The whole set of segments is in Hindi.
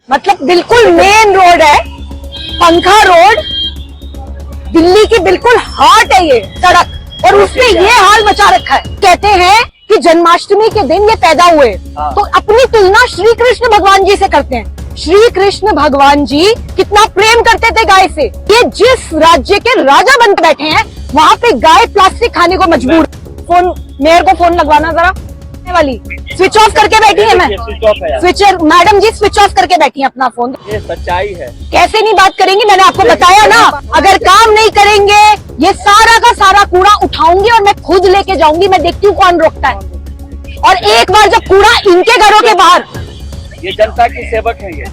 मतलब बिल्कुल मेन रोड है, पंखा रोड, दिल्ली की बिल्कुल हार्ट है ये सड़क, और उसमें ये हाल मचा रखा है। कहते हैं कि जन्माष्टमी के दिन ये पैदा हुए, तो अपनी तुलना श्री कृष्ण भगवान जी से करते हैं। श्री कृष्ण भगवान जी कितना प्रेम करते थे गाय से। ये जिस राज्य के राजा बन बैठे हैं, वहाँ पे गाय प्लास्टिक खाने को मजबूर। फोन, मेयर को फोन लगवाना जरा वाली, स्विच ऑफ करके बैठी है। मैं स्विच, मैडम जी स्विच ऑफ करके बैठी है अपना फोन। ये सच्चाई है। कैसे नहीं बात करेंगी, मैंने आपको बताया ना, अगर काम नहीं करेंगे ये सारा का सारा कूड़ा उठाऊंगी और मैं खुद लेके जाऊंगी। मैं देखती हूँ कौन रोकता है। और एक बार जब कूड़ा इनके घरों के बाहर, ये जनता की सेवक है, ये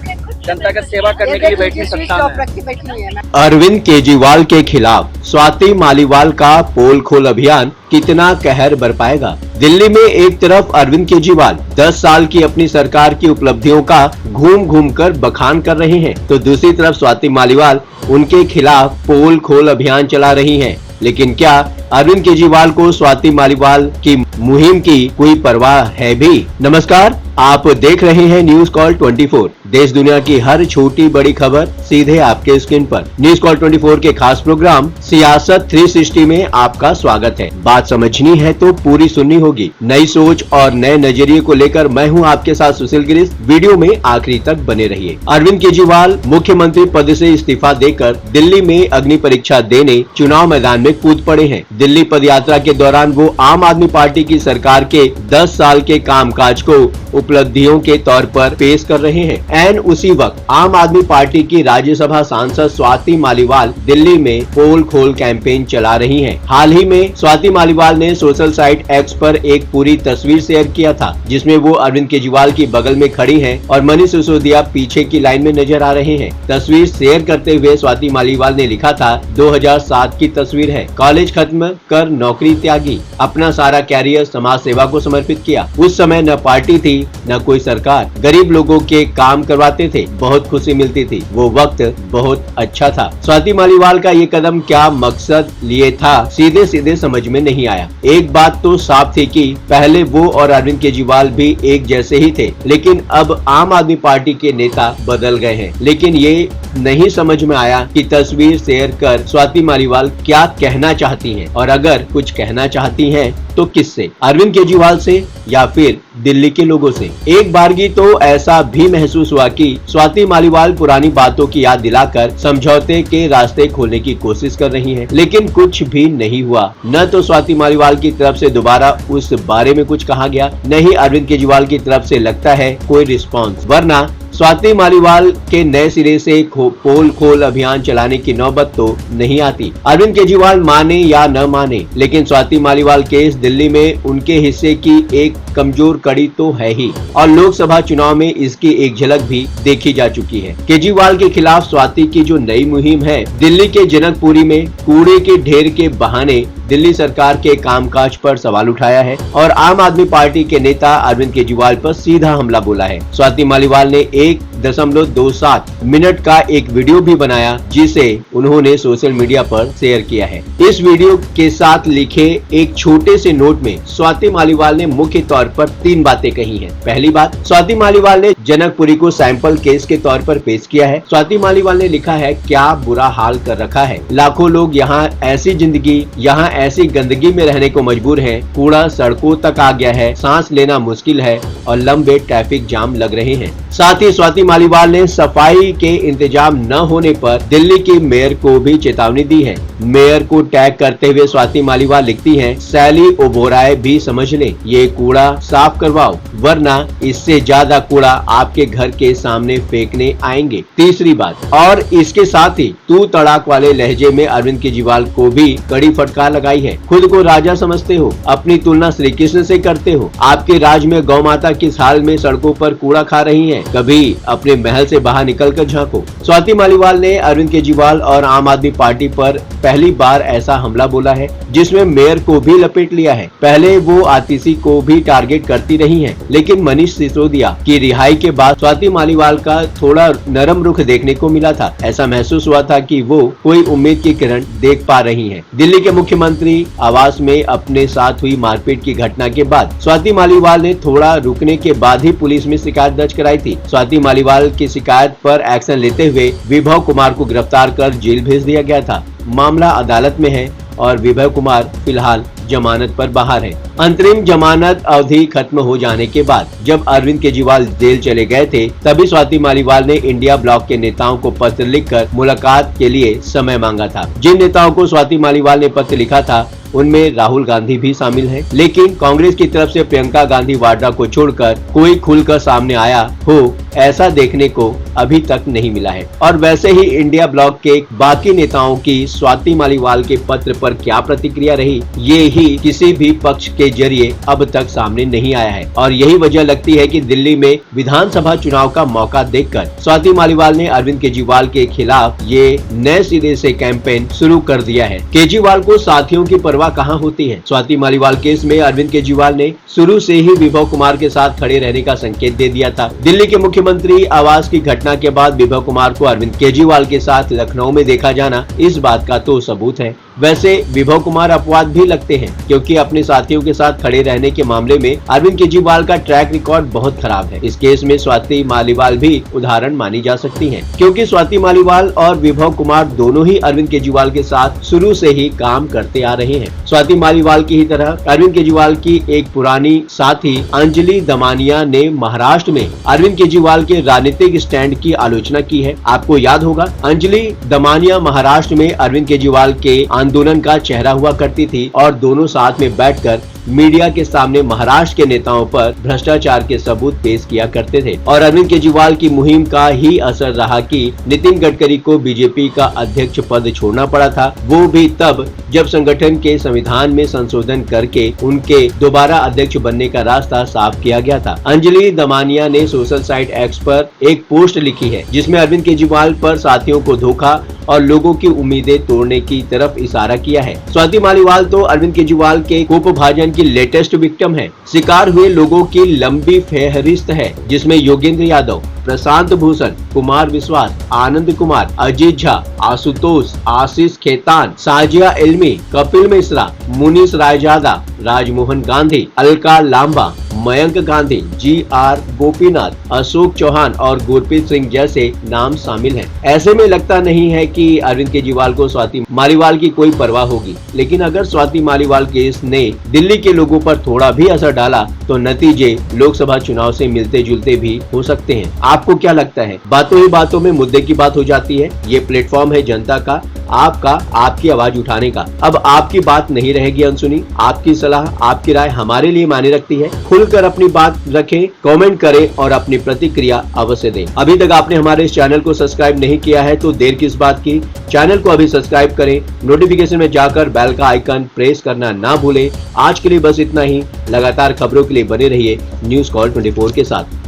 जनता का सेवा करने के लिए बैठी सत्ता में। अरविंद केजरीवाल के खिलाफ स्वाति मालीवाल का पोल खोल अभियान कितना कहर बरपाएगा। दिल्ली में एक तरफ अरविंद केजरीवाल 10 साल की अपनी सरकार की उपलब्धियों का घूम घूम कर बखान कर रहे हैं, तो दूसरी तरफ स्वाति मालीवाल उनके खिलाफ पोल खोल अभियान चला रही हैं। लेकिन क्या अरविंद केजरीवाल को स्वाति मालीवाल की मुहिम की कोई परवाह है भी? नमस्कार, आप देख रहे हैं न्यूज कॉल 24। देश दुनिया की हर छोटी बड़ी खबर सीधे आपके स्क्रीन पर। न्यूज कॉल 24 के खास प्रोग्राम सियासत 360 में आपका स्वागत है। बात समझनी है तो पूरी सुननी होगी। नई सोच और नए नजरिए को लेकर मैं हूं आपके साथ सुशील गिरीश। वीडियो में आखिरी तक बने रहिए। अरविंद केजरीवाल मुख्यमंत्री पद से इस्तीफा देकर दिल्ली में अग्नि परीक्षा देने चुनाव मैदान में कूद पड़े हैं। दिल्ली पदयात्रा के दौरान वो आम आदमी पार्टी की सरकार के 10 साल के कामकाज को उपलब्धियों के तौर पर पेश कर रहे हैं। एन उसी वक्त आम आदमी पार्टी की राज्यसभा सांसद स्वाति मालीवाल दिल्ली में पोल खोल कैंपेन चला रही हैं। हाल ही में स्वाति मालीवाल ने सोशल साइट एक्स पर एक पूरी तस्वीर शेयर किया था, जिसमें वो अरविंद केजरीवाल की बगल में खड़ी हैं और मनीष सिसोदिया पीछे की लाइन में नजर आ रहे हैं। तस्वीर शेयर करते हुए स्वाति मालीवाल ने लिखा था, 2007 की तस्वीर है, कॉलेज खत्म कर नौकरी त्यागी, अपना सारा कैरियर समाज सेवा को समर्पित किया। उस समय न पार्टी थी न कोई सरकार, गरीब लोगों के काम करवाते थे, बहुत खुशी मिलती थी, वो वक्त बहुत अच्छा था। स्वाति मालीवाल का ये कदम क्या मकसद लिए था, सीधे सीधे समझ में नहीं आया। एक बात तो साफ थी कि पहले वो और अरविंद केजरीवाल भी एक जैसे ही थे, लेकिन अब आम आदमी पार्टी के नेता बदल गए हैं। लेकिन ये नहीं समझ में आया कि तस्वीर शेयर कर स्वाति मालीवाल क्या कहना चाहती हैं, और अगर कुछ कहना चाहती हैं तो किससे, अरविंद केजरीवाल से या फिर दिल्ली के लोगों से। एक बारगी तो ऐसा भी महसूस हुआ कि स्वाति मालीवाल पुरानी बातों की याद दिलाकर समझौते के रास्ते खोलने की कोशिश कर रही हैं, लेकिन कुछ भी नहीं हुआ। न तो स्वाति मालीवाल की तरफ से दोबारा उस बारे में कुछ कहा गया, न ही अरविंद केजरीवाल की तरफ से लगता है कोई रिस्पॉन्स, वरना स्वाति मालीवाल के नए सिरे से पोल खोल अभियान चलाने की नौबत तो नहीं आती। अरविंद केजरीवाल माने या न माने, लेकिन स्वाति मालीवाल केस दिल्ली में उनके हिस्से की एक कमजोर कड़ी तो है ही, और लोकसभा चुनाव में इसकी एक झलक भी देखी जा चुकी है। केजरीवाल के खिलाफ स्वाति की जो नई मुहिम है, दिल्ली के जनकपुरी में कूड़े के ढेर के बहाने दिल्ली सरकार के कामकाज पर सवाल उठाया है और आम आदमी पार्टी के नेता अरविंद केजरीवाल पर सीधा हमला बोला है। स्वाति मालीवाल ने 1.27 मिनट का एक वीडियो भी बनाया, जिसे उन्होंने सोशल मीडिया पर शेयर किया है। इस वीडियो के साथ लिखे एक छोटे से नोट में स्वाति मालीवाल ने मुख्य तौर पर 3 बातें कही हैं। पहली बात, स्वाति मालीवाल ने जनकपुरी को सैंपल केस के तौर पर पेश किया है। स्वाति मालीवाल ने लिखा है, क्या बुरा हाल कर रखा है, लाखों लोग यहाँ ऐसी जिंदगी, यहाँ ऐसी गंदगी में रहने को मजबूर हैं, कूड़ा सड़कों तक आ गया है, सांस लेना मुश्किल है और लंबे ट्रैफिक जाम लग रहे हैं। साथ ही स्वाति मालीवाल ने सफाई के इंतजाम न होने पर दिल्ली की मेयर को भी चेतावनी दी है। मेयर को टैग करते हुए स्वाति मालीवाल लिखती हैं, सैली ओबोराय भी समझ ले, ये कूड़ा साफ करवाओ, वरना इससे ज्यादा कूड़ा आपके घर के सामने फेंकने आएंगे। तीसरी बात, और इसके साथ ही तू तड़ाक वाले लहजे में अरविंद केजरीवाल को भी कड़ी फटकार लगाई है। खुद को राजा समझते हो, अपनी तुलना श्री कृष्ण से करते हो, आपके राज में गौ माता किस हाल में सड़कों पर कूड़ा खा रही है, कभी अपने महल से बाहर निकल कर झांको। स्वाति मालीवाल ने अरविंद केजरीवाल और आम आदमी पार्टी पर पहली बार ऐसा हमला बोला है जिसमें मेयर को भी लपेट लिया है। पहले वो आतिशी को भी टारगेट करती रही हैं, लेकिन मनीष सिसोदिया की रिहाई के बाद स्वाति मालीवाल का थोड़ा नरम रुख देखने को मिला था। ऐसा महसूस हुआ था कि वो कोई उम्मीद की किरण देख पा रही हैं। दिल्ली के मुख्यमंत्री आवास में अपने साथ हुई मारपीट की घटना के बाद स्वाति मालीवाल ने थोड़ा रुकने के बाद ही पुलिस में शिकायत दर्ज कराई थी। स्वाति मालीवाल की शिकायत पर एक्शन लेते हुए विभव कुमार को गिरफ्तार कर जेल भेज दिया गया था। मामला अदालत में है और विभव कुमार फिलहाल जमानत पर बाहर है। अंतरिम जमानत अवधि खत्म हो जाने के बाद जब अरविंद केजरीवाल जेल चले गए थे, तभी स्वाति मालीवाल ने इंडिया ब्लॉक के नेताओं को पत्र लिखकर मुलाकात के लिए समय मांगा था। जिन नेताओं को स्वाति मालीवाल ने पत्र लिखा था उनमें राहुल गांधी भी शामिल हैं, लेकिन कांग्रेस की तरफ से प्रियंका गांधी वाड्रा को छोड़कर कोई खुलकर सामने आया हो ऐसा देखने को अभी तक नहीं मिला है। और वैसे ही इंडिया ब्लॉक के बाकी नेताओं की स्वाति मालीवाल के पत्र पर क्या प्रतिक्रिया रही, ये ही किसी भी पक्ष के जरिए अब तक सामने नहीं आया है। और यही वजह लगती है कि दिल्ली में विधानसभा चुनाव का मौका देखकर स्वाति मालीवाल ने अरविंद केजरीवाल के खिलाफ ये नए सिरे से कैंपेन शुरू कर दिया है। केजरीवाल को साथियों की परवाह कहाँ होती है। स्वाति मालीवाल केस में अरविंद केजरीवाल ने शुरू से ही विभव कुमार के साथ खड़े रहने का संकेत दे दिया था। दिल्ली के मुख्यमंत्री आवास की घटना के बाद विभव कुमार को अरविंद केजरीवाल के साथ लखनऊ में देखा जाना इस बात का तो सबूत है। वैसे विभव कुमार अपवाद भी लगते हैं, क्योंकि अपने साथियों के साथ खड़े रहने के मामले में अरविंद केजरीवाल का ट्रैक रिकॉर्ड बहुत खराब है। इस केस में स्वाति मालीवाल भी उदाहरण मानी जा सकती हैं, क्योंकि स्वाति मालीवाल और विभव कुमार दोनों ही अरविंद केजरीवाल के साथ शुरू से ही काम करते आ रहे हैं। स्वाति मालीवाल की ही तरह अरविंद केजरीवाल की एक पुरानी साथी अंजलि दमानिया ने महाराष्ट्र में अरविंद केजरीवाल के राजनीतिक स्टैंड की आलोचना की है। आपको याद होगा, अंजलि दमानिया महाराष्ट्र में अरविंद केजरीवाल के आंदोलन का चेहरा हुआ करती थी और दोनों साथ में बैठकर मीडिया के सामने महाराष्ट्र के नेताओं पर भ्रष्टाचार के सबूत पेश किया करते थे। और अरविंद केजरीवाल की मुहिम का ही असर रहा कि नितिन गडकरी को बीजेपी का अध्यक्ष पद छोड़ना पड़ा था, वो भी तब जब संगठन के संविधान में संशोधन करके उनके दोबारा अध्यक्ष बनने का रास्ता साफ किया गया था। अंजलि दमानिया ने सोशल साइट एक्स पर एक पोस्ट लिखी है, जिसमें अरविंद केजरीवाल पर साथियों को धोखा और लोगों की उम्मीदें तोड़ने की तरफ इशारा किया है। स्वाति मालीवाल तो अरविंद केजरीवाल के कुपभाजन की लेटेस्ट विक्टिम है। शिकार हुए लोगों की लंबी फहरिस्त है, जिसमें योगेंद्र यादव, प्रशांत भूषण, कुमार विश्वास, आनंद कुमार, अजीत झा, आशुतोष, आशीष खेतान, साजिया इल्मी, कपिल मिश्रा, मुनीश रायजादा, राजमोहन गांधी, अलका लांबा, मयंक गांधी, GR गोपीनाथ, अशोक चौहान और गुरप्रीत सिंह जैसे नाम शामिल हैं। ऐसे में लगता नहीं है कि अरविंद केजरीवाल को स्वाति मालीवाल की कोई परवाह होगी, लेकिन अगर स्वाति मालीवाल केस ने दिल्ली के लोगों पर थोड़ा भी असर डाला तो नतीजे लोकसभा चुनाव से मिलते जुलते भी हो सकते हैं। आपको क्या लगता है? बातों ही बातों में मुद्दे की बात हो जाती है। ये प्लेटफॉर्म है जनता का, आपका, आपकी आवाज उठाने का। अब आपकी बात नहीं रहेगी अनसुनी। आपकी सलाह, आपकी राय हमारे लिए मायने रखती है। खुलकर अपनी बात रखें, कमेंट करें और अपनी प्रतिक्रिया अवश्य दें। अभी तक आपने हमारे इस चैनल को सब्सक्राइब नहीं किया है तो देर किस बात की, चैनल को अभी सब्सक्राइब करें। नोटिफिकेशन में जाकर बेल का आइकन प्रेस करना ना भूलें। आज के लिए बस इतना ही। लगातार खबरों के लिए बने रहिए न्यूज़ कॉल 24 के साथ।